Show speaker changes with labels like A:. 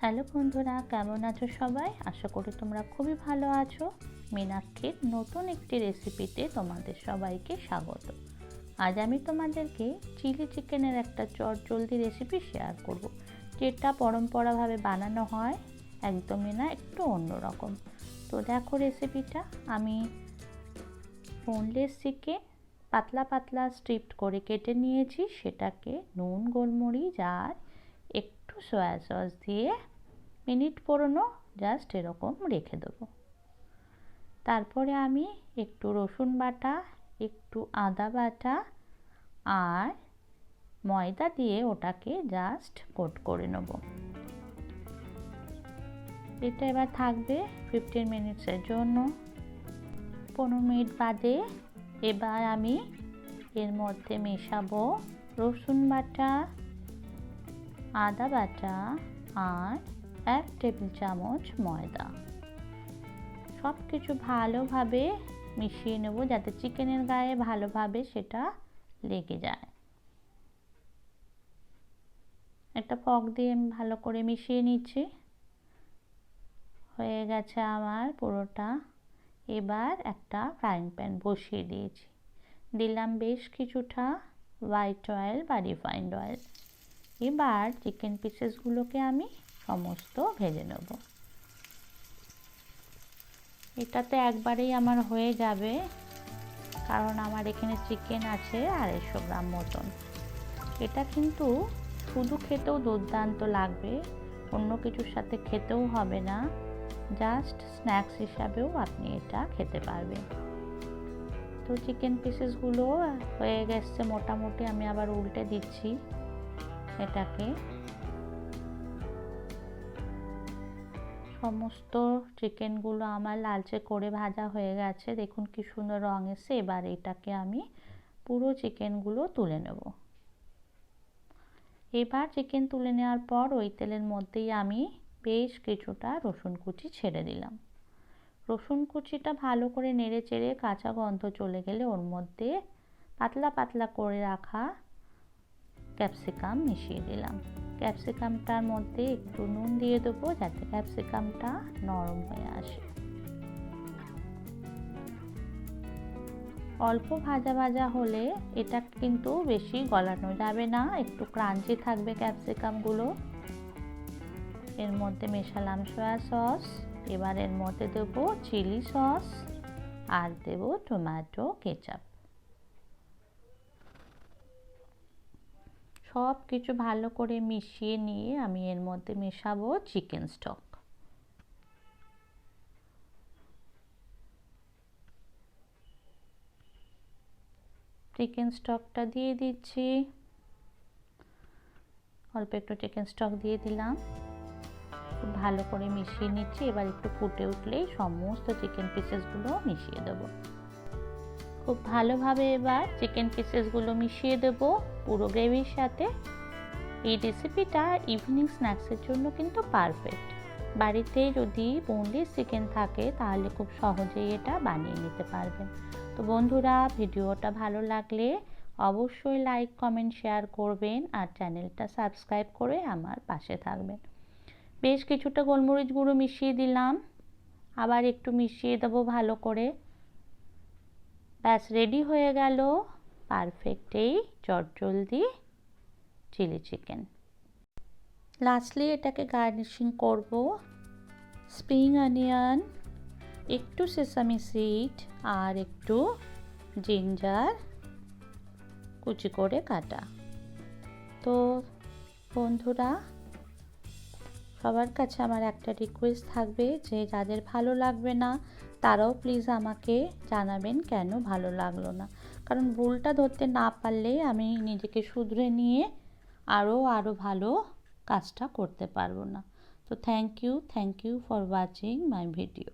A: Hello বন্ধুরা, কেমন আছো সবাই? আশা করি তোমরা খুবই ভালো আছো। মীনাক্ষীর নতুন একটি রেসিপিতে তোমাদের সবাইকে স্বাগত। আজ আমি তোমাদেরকে চিলি চিকেনের একটা চটজলদি রেসিপি শেয়ার করব, যেটা পরম্পরাভাবে বানানো হয়, একদমই না, একটু অন্যরকম। তো দেখো রেসিপিটা। আমি বোনলেস চিকেন পাতলা পাতলা স্ট্রিপড করে কেটে নিয়েছি। সেটাকে নুন, গোলমরিচ আর একটু সয়া সস দিয়ে মিনিট পুরনো জাস্ট এরকম রেখে দেবো। তারপরে আমি একটু রসুন বাটা, একটু আদা বাটা আর ময়দা দিয়ে ওটাকে জাস্ট কোট করে নেব। এটা এবার থাকবে 15 মিনিটসের জন্য। 15 মিনিট বাদে এবার আমি এর মধ্যে মেশাবো রসুন বাটা, আদা বাটা আর 1 টেবিল চামচ ময়দা। সব কিছু ভালোভাবে মিশিয়ে নেব, যাতে চিকেনের গায়ে ভালোভাবে সেটা লেগে যায়। একটা ফক দিয়ে আমি ভালো করে মিশিয়ে নিচ্ছি। হয়ে গেছে আমার পুরোটা। এবার একটা ফ্রাইং প্যান বসিয়ে দিয়েছি। দিলাম বেশ কিছুটা হোয়াইট অয়েল বা রিফাইন্ড অয়েল। এবার চিকেন পিসেসগুলোকে আমি সমস্ত ভেজে নেব। এটাতে একবারেই আমার হয়ে যাবে, কারণ আমার এখানে চিকেন আছে 250 গ্রাম মতন। এটা কিন্তু শুধু খেতেও দুর্দান্ত লাগবে, অন্য কিছুর সাথে খেতেও হবে না, জাস্ট স্ন্যাক্স হিসাবেও আপনি এটা খেতে পারবেন। তো চিকেন পিসেসগুলো হয়ে গেছে মোটামুটি। আমি আবার উল্টে দিচ্ছি এটাকে। সমস্ত চিকেনগুলো আমার লালচে করে ভাজা হয়ে গেছে, দেখুন কি সুন্দর রং এসে। এবার এটাকে আমি পুরো চিকেনগুলো তুলে নেব। এবার চিকেন তুলে নেওয়ার পর ওই তেলের মধ্যেই আমি বেশ কিছুটা রসুন কুচি ছেড়ে দিলাম। রসুন কুচিটা ভালো করে নেড়ে চেড়ে কাঁচা গন্ধ চলে গেলে ওর মধ্যে পাতলা পাতলা করে রাখা ক্যাপসিকাম মিশিয়ে দিলাম। ক্যাপসিকামটার মধ্যে একটু নুন দিয়ে দেবো, যাতে ক্যাপসিকামটা নরম হয়ে আসে। অল্প ভাজা ভাজা হলে এটা কিন্তু বেশি গলানো যাবে না, একটু ক্রাঞ্চি থাকবে ক্যাপসিকামগুলো। এর মধ্যে মেশালাম সয়া সস। এবার এর মধ্যে দেবো চিলি সস আর দেবো টমেটো কেচাপ। সব কিছু ভালো করে মিশিয়ে নিয়ে আমি এর মধ্যে মেশাবো চিকেন স্টক। চিকেন স্টকটা দিয়ে দিচ্ছি। অল্প একটু চিকেন স্টক দিয়ে দিলাম, খুব ভালো করে মিশিয়ে নিচ্ছি। এবার একটু ফুটে উঠলেই সমস্ত চিকেন পিসেসগুলো মিশিয়ে দেব। খুব ভালোভাবে এবার চিকেন পিসেসগুলো মিশিয়ে দেব পুরো গ্রেভির সাথে। এই রেসিপিটা ইভিনিং স্ন্যাক্সের জন্য কিন্তু পারফেক্ট। বাড়িতে যদি বোনলেস চিকেন থাকে তাহলে খুব সহজেই এটা বানিয়ে নিতে পারবেন। তো বন্ধুরা, ভিডিওটা ভালো লাগলে অবশ্যই লাইক, কমেন্ট, শেয়ার করবেন আর চ্যানেলটা সাবস্ক্রাইব করে আমার পাশে থাকবেন। বেশ কিছুটা গোলমরিচ গুঁড়ো মিশিয়ে দিলাম, আবার একটু মিশিয়ে দেবো ভালো করে। ব্যাস, রেডি হয়ে গেল পারফেক্ট এই চটজলদি চিলি চিকেন। লাস্টলি এটাকে গার্নিশিং করব স্প্রিং অনিয়ন, একটু সেসামি সিড আর একটু জিঞ্জার কুচি করে কাটা। তো বন্ধুরা, সবার কাছে আমার একটা রিকোয়েস্ট থাকবে যে যাদের ভালো লাগবে না তারাও প্লিজ আমাকে জানাবেন কেন ভালো লাগলো না, কারণ ভুলটা ধরতে না পারলে আমি নিজেকে শুধরে নিয়ে আরও ভালো কাজটা করতে পারবো না। তো thank you for watching my video.